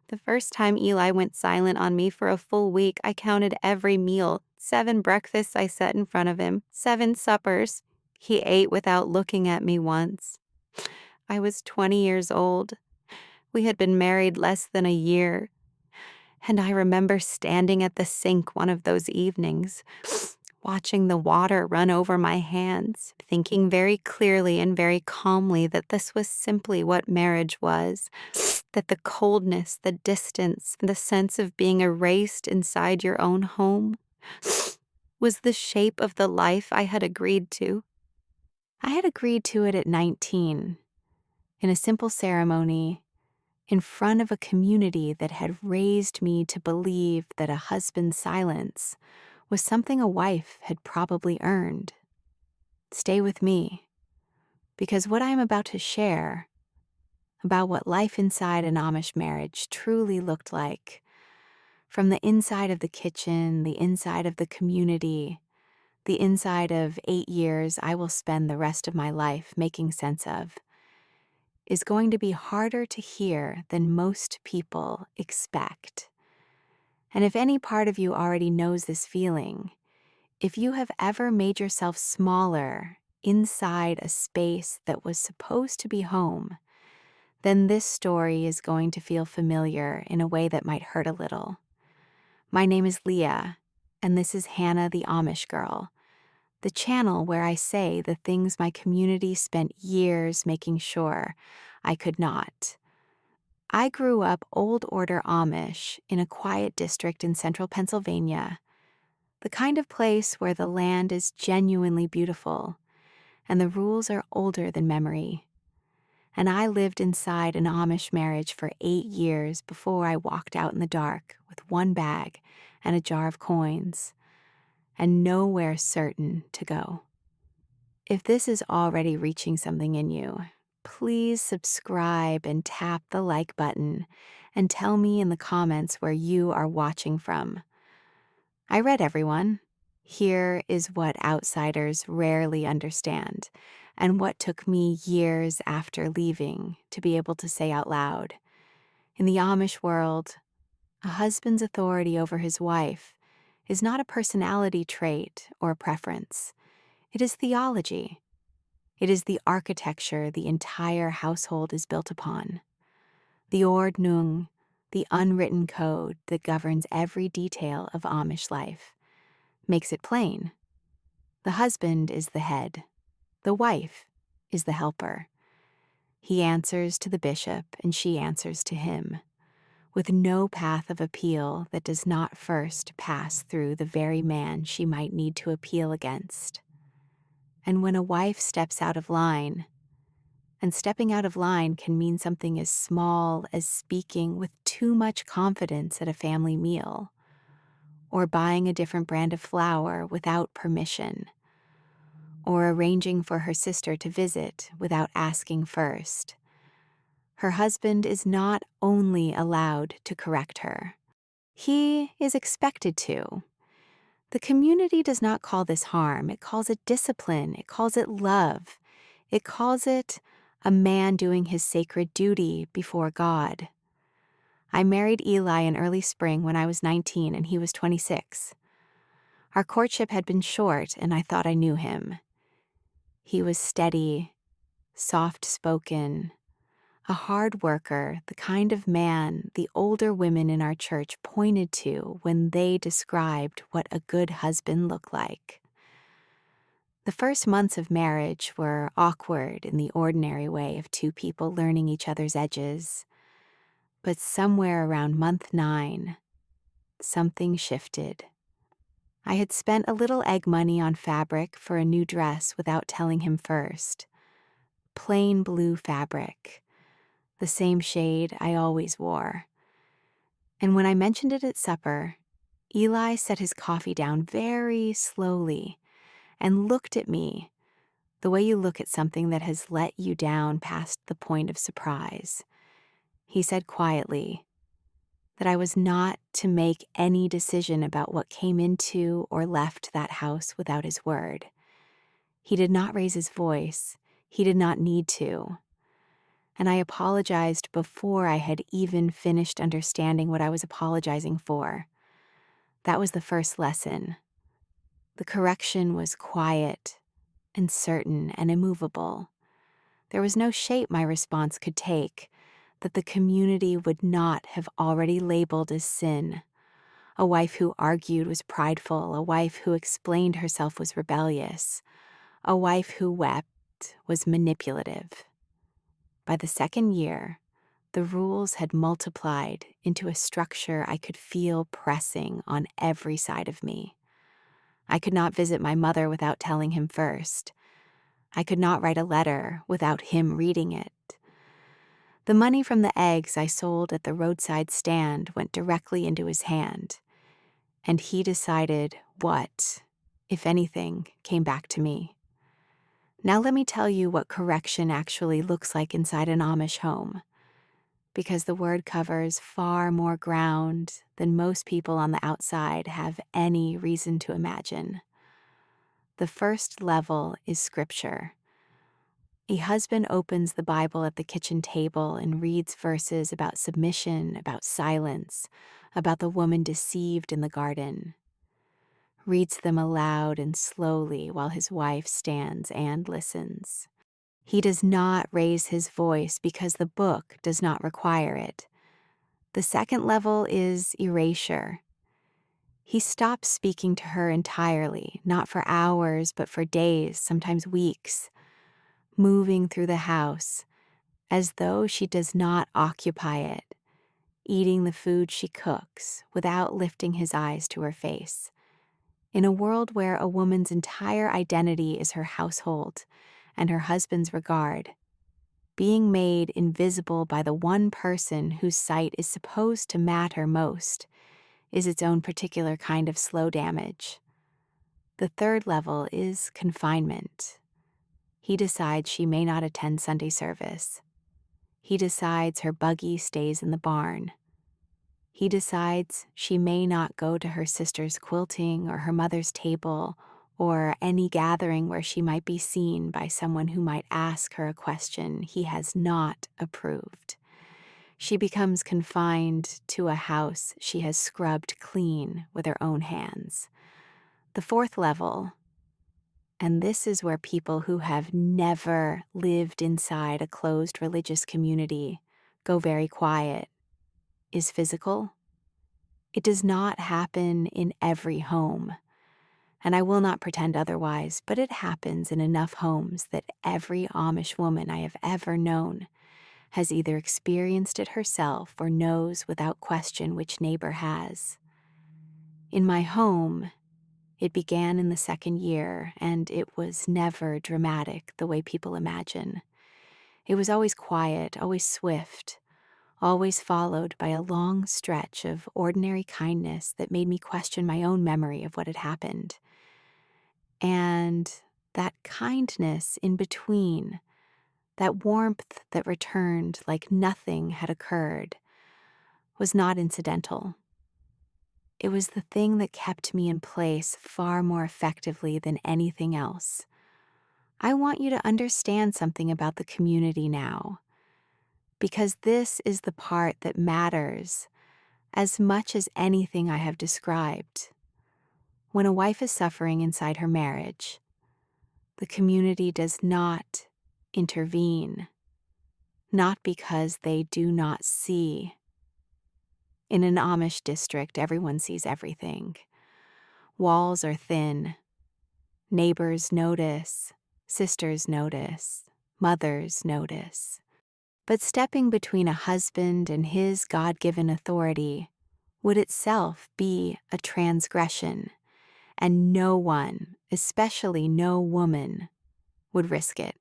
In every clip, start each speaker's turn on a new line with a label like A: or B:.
A: The first time Eli went silent on me for a full week, I counted every meal. 7 breakfasts I set in front of him, 7 suppers. He ate without looking at me once. I was 20 years old. We had been married less than a year. And I remember standing at the sink one of those evenings, watching the water run over my hands, thinking very clearly and very calmly that this was simply what marriage was, that the coldness, the distance, the sense of being erased inside your own home was the shape of the life I had agreed to. I had agreed to it at 19, in a simple ceremony, in front of a community that had raised me to believe that a husband's silence was something a wife had probably earned. Stay with me, because what I am about to share about what life inside an Amish marriage truly looked like, from the inside of the kitchen, the inside of the community, the inside of 8 years I will spend the rest of my life making sense of, is going to be harder to hear than most people expect. And if any part of you already knows this feeling, if you have ever made yourself smaller inside a space that was supposed to be home, then this story is going to feel familiar in a way that might hurt a little. My name is Leah, and this is Hannah the Amish Girl, the channel where I say the things my community spent years making sure I could not. I grew up Old Order Amish in a quiet district in central Pennsylvania, the kind of place where the land is genuinely beautiful and the rules are older than memory. And I lived inside an Amish marriage for 8 years before I walked out in the dark with one bag and a jar of coins, and nowhere certain to go. If this is already reaching something in you, please subscribe and tap the like button and tell me in the comments where you are watching from. I read everyone. Here is what outsiders rarely understand, and what took me years after leaving to be able to say out loud. In the Amish world, a husband's authority over his wife is not a personality trait or a preference. It is theology. It is the architecture the entire household is built upon. The Ordnung, the unwritten code that governs every detail of Amish life, makes it plain. The husband is the head. The wife is the helper. He answers to the bishop and she answers to him, with no path of appeal that does not first pass through the very man she might need to appeal against. And when a wife steps out of line, and stepping out of line can mean something as small as speaking with too much confidence at a family meal, or buying a different brand of flour without permission, or arranging for her sister to visit without asking first. Her husband is not only allowed to correct her, he is expected to. The community does not call this harm. It calls it discipline. It calls it love. It calls it a man doing his sacred duty before God. I married Eli in early spring when I was 19 and he was 26. Our courtship had been short and I thought I knew him. He was steady, soft-spoken, a hard worker, the kind of man the older women in our church pointed to when they described what a good husband looked like. The first months of marriage were awkward in the ordinary way of two people learning each other's edges. But somewhere around month 9, something shifted. I had spent a little egg money on fabric for a new dress without telling him first. Plain blue fabric, the same shade I always wore. And when I mentioned it at supper, Eli set his coffee down very slowly and looked at me the way you look at something that has let you down past the point of surprise. He said quietly that I was not to make any decision about what came into or left that house without his word. He did not raise his voice. He did not need to. and I apologized before I had even finished understanding what I was apologizing for. That was the first lesson. The correction was quiet and certain and immovable. There was no shape my response could take that the community would not have already labeled as sin. A wife who argued was prideful, a wife who explained herself was rebellious, a wife who wept was manipulative. By the second year, the rules had multiplied into a structure I could feel pressing on every side of me. I could not visit my mother without telling him first. I could not write a letter without him reading it. The money from the eggs I sold at the roadside stand went directly into his hand, and he decided what, if anything, came back to me. Now let me tell you what correction actually looks like inside an Amish home, because the word covers far more ground than most people on the outside have any reason to imagine. The first level is scripture. A husband opens the Bible at the kitchen table and reads verses about submission, about silence, about the woman deceived in the garden. Reads them aloud and slowly while his wife stands and listens. He does not raise his voice because the book does not require it. The second level is erasure. He stops speaking to her entirely, not for hours, but for days, sometimes weeks, moving through the house as though she does not occupy it, eating the food she cooks without lifting his eyes to her face. In a world where a woman's entire identity is her household and her husband's regard, being made invisible by the one person whose sight is supposed to matter most is its own particular kind of slow damage. The third level is confinement. He decides she may not attend Sunday service. He decides her buggy stays in the barn. He decides she may not go to her sister's quilting or her mother's table or any gathering where she might be seen by someone who might ask her a question he has not approved. She becomes confined to a house she has scrubbed clean with her own hands. The fourth level, and this is where people who have never lived inside a closed religious community go very quiet, is physical. It does not happen in every home, and I will not pretend otherwise, but it happens in enough homes that every Amish woman I have ever known has either experienced it herself or knows without question which neighbor has. In my home, it began in the second year, and it was never dramatic the way people imagine. It was always quiet, always swift, always followed by a long stretch of ordinary kindness that made me question my own memory of what had happened. And that kindness in between, that warmth that returned like nothing had occurred, was not incidental. It was the thing that kept me in place far more effectively than anything else. I want you to understand something about the community now, because this is the part that matters as much as anything I have described. When a wife is suffering inside her marriage, the community does not intervene, not because they do not see. In an Amish district, everyone sees everything. Walls are thin. Neighbors notice, sisters notice, mothers notice. But stepping between a husband and his God-given authority would itself be a transgression, and no one, especially no woman, would risk it.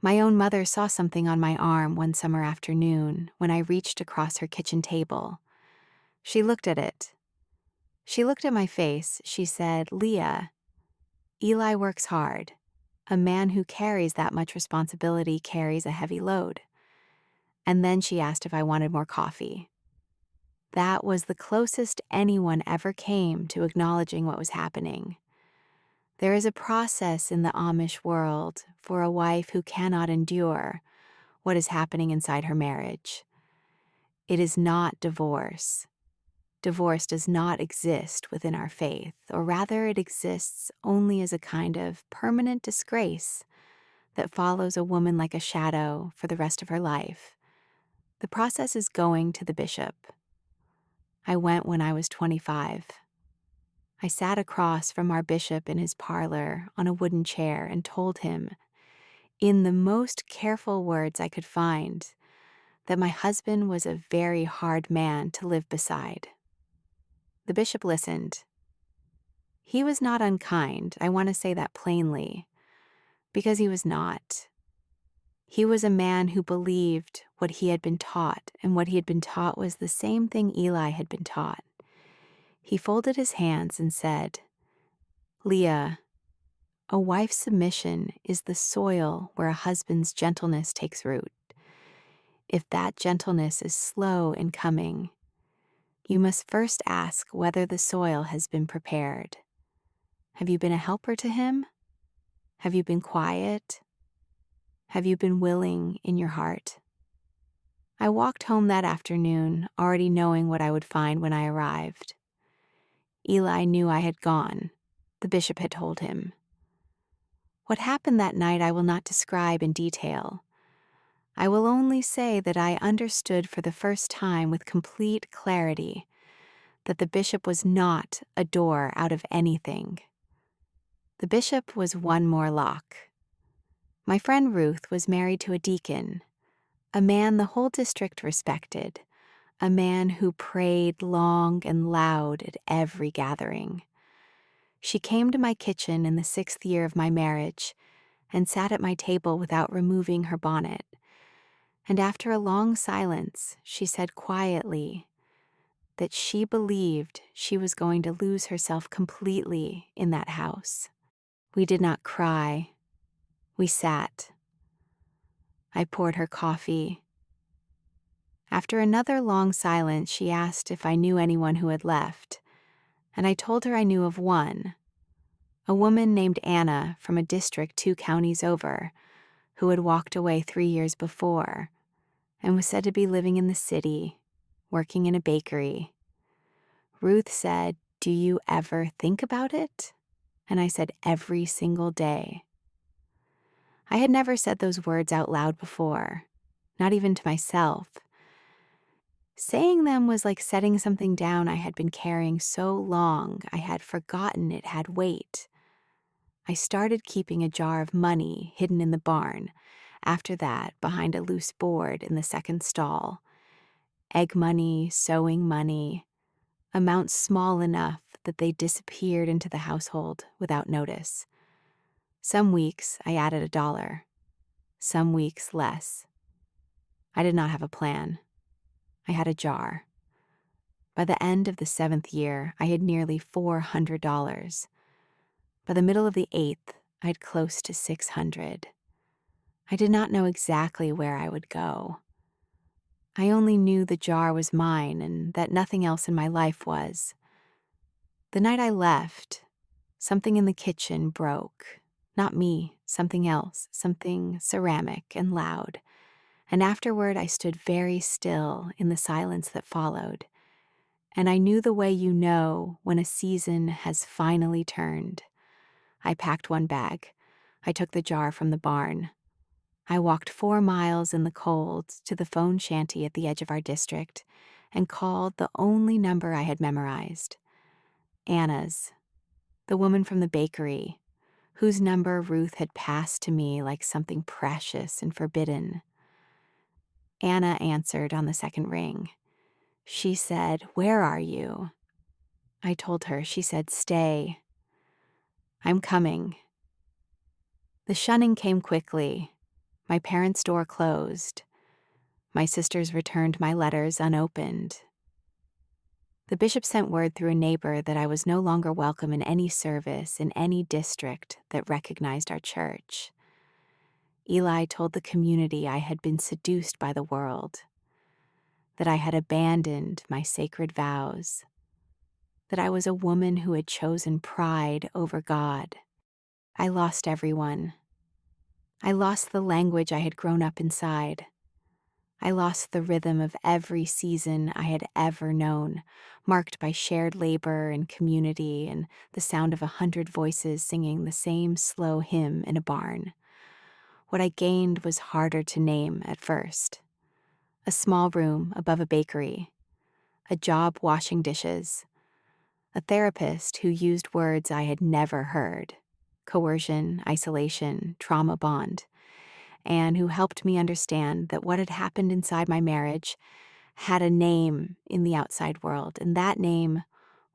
A: My own mother saw something on my arm one summer afternoon when I reached across her kitchen table. She looked at it. She looked at my face. She said, "Leah, Eli works hard. A man who carries that much responsibility carries a heavy load." And then she asked if I wanted more coffee. That was the closest anyone ever came to acknowledging what was happening. There is a process in the Amish world for a wife who cannot endure, what is happening inside her marriage. It is not divorce. Divorce does not exist within our faith, or rather, it exists only as a kind of permanent disgrace that follows a woman like a shadow for the rest of her life. The process is going to the bishop. I went when I was 25. I sat across from our bishop in his parlor on a wooden chair and told him, in the most careful words I could find, that my husband was a very hard man to live beside. The bishop listened. He was not unkind, I want to say that plainly, because he was not. He was a man who believed what he had been taught, and what he had been taught was the same thing Eli had been taught. He folded his hands and said, "Leah, a wife's submission is the soil where a husband's gentleness takes root. If that gentleness is slow in coming, you must first ask whether the soil has been prepared. Have you been a helper to him? Have you been quiet? Have you been willing in your heart?" I walked home that afternoon, already knowing what I would find when I arrived. Eli knew I had gone. The bishop had told him. What happened that night I will not describe in detail. I will only say that I understood for the first time with complete clarity that the bishop was not a door out of anything. The bishop was one more lock. My friend Ruth was married to a deacon, a man the whole district respected, a man who prayed long and loud at every gathering. She came to my kitchen in the 6th year of my marriage and sat at my table without removing her bonnet. And after a long silence, she said quietly that she believed she was going to lose herself completely in that house. We did not cry. We sat. I poured her coffee. After another long silence, she asked if I knew anyone who had left, and I told her I knew of one, a woman named Anna from a district 2 counties over, who had walked away 3 years before and was said to be living in the city, working in a bakery. Ruth said, "Do you ever think about it?" And I said, "Every single day." I had never said those words out loud before, not even to myself. Saying them was like setting something down I had been carrying so long I had forgotten it had weight. I started keeping a jar of money hidden in the barn, after that behind a loose board in the second stall. Egg money, sewing money, amounts small enough that they disappeared into the household without notice. Some weeks I added $1, some weeks less. I did not have a plan. I had a jar. By the end of the 7th year, I had nearly $400. By the middle of the 8th, I had close to $600. I did not know exactly where I would go. I only knew the jar was mine and that nothing else in my life was. The night I left, something in the kitchen broke. Not me, something else, something ceramic and loud. And afterward, I stood very still in the silence that followed. And I knew the way you know when a season has finally turned. I packed one bag. I took the jar from the barn. I walked 4 miles in the cold to the phone shanty at the edge of our district and called the only number I had memorized. Anna's, the woman from the bakery, whose number Ruth had passed to me like something precious and forbidden. Anna answered on the second ring. She said, "Where are you?" I told her. She said, "Stay. I'm coming." The shunning came quickly. My parents' door closed. My sisters returned my letters unopened. The bishop sent word through a neighbor that I was no longer welcome in any service in any district that recognized our church. Eli told the community I had been seduced by the world, that I had abandoned my sacred vows, that I was a woman who had chosen pride over God. I lost everyone. I lost the language I had grown up inside. I lost the rhythm of every season I had ever known, marked by shared labor and community and the sound of 100 voices singing the same slow hymn in a barn. What I gained was harder to name at first. A small room above a bakery, a job washing dishes, a therapist who used words I had never heard: coercion, isolation, trauma bond, and who helped me understand that what had happened inside my marriage had a name in the outside world, and that name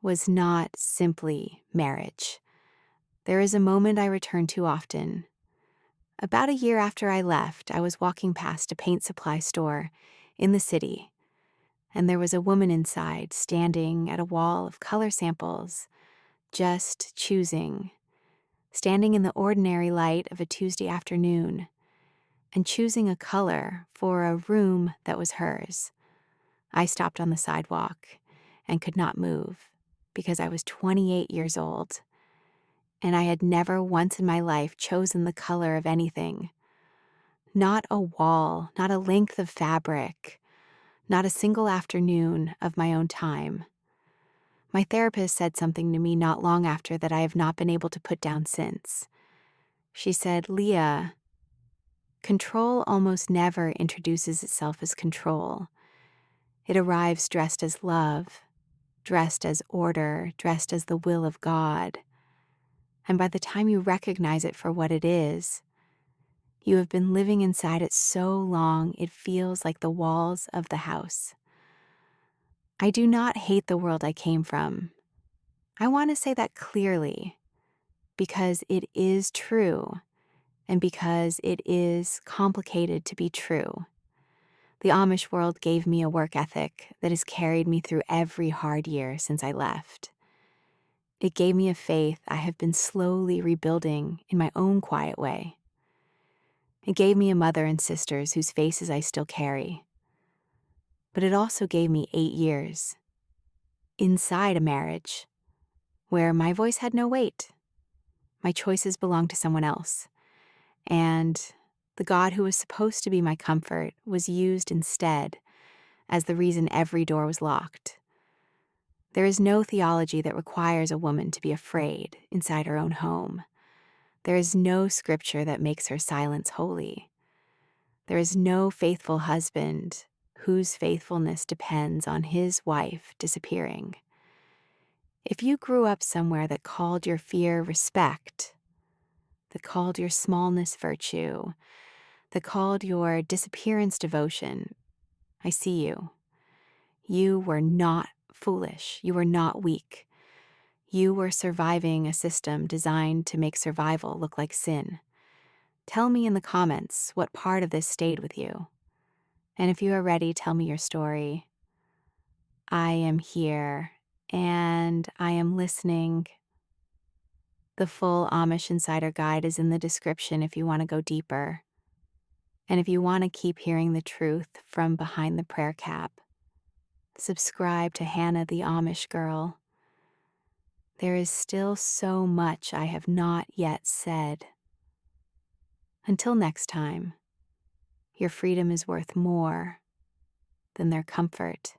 A: was not simply marriage. There is a moment I return to often. About a year after I left, I was walking past a paint supply store in the city, and there was a woman inside standing at a wall of color samples, just choosing, standing in the ordinary light of a Tuesday afternoon, and choosing a color for a room that was hers. I stopped on the sidewalk and could not move because I was 28 years old, and I had never once in my life chosen the color of anything. Not a wall, not a length of fabric, not a single afternoon of my own time. My therapist said something to me not long after that I have not been able to put down since. She said, "Leah, control almost never introduces itself as control. It arrives dressed as love, dressed as order, dressed as the will of God. And by the time you recognize it for what it is, you have been living inside it so long it feels like the walls of the house." I do not hate the world I came from. I want to say that clearly because it is true and because it is complicated to be true. The Amish world gave me a work ethic that has carried me through every hard year since I left. It gave me a faith I have been slowly rebuilding in my own quiet way. It gave me a mother and sisters whose faces I still carry. But it also gave me 8 years inside a marriage where my voice had no weight. My choices belonged to someone else. And the God who was supposed to be my comfort was used instead as the reason every door was locked. There is no theology that requires a woman to be afraid inside her own home. There is no scripture that makes her silence holy. There is no faithful husband whose faithfulness depends on his wife disappearing. If you grew up somewhere that called your fear respect, that called your smallness virtue, that called your disappearance devotion, I see you. You were not foolish. You were not weak. You were surviving a system designed to make survival look like sin. Tell me in the comments what part of this stayed with you. And if you are ready, tell me your story. I am here and I am listening. The full Amish Insider Guide is in the description if you want to go deeper. And if you want to keep hearing the truth from behind the prayer cap, subscribe to Hannah the Amish Girl. There is still so much I have not yet said. Until next time, your freedom is worth more than their comfort.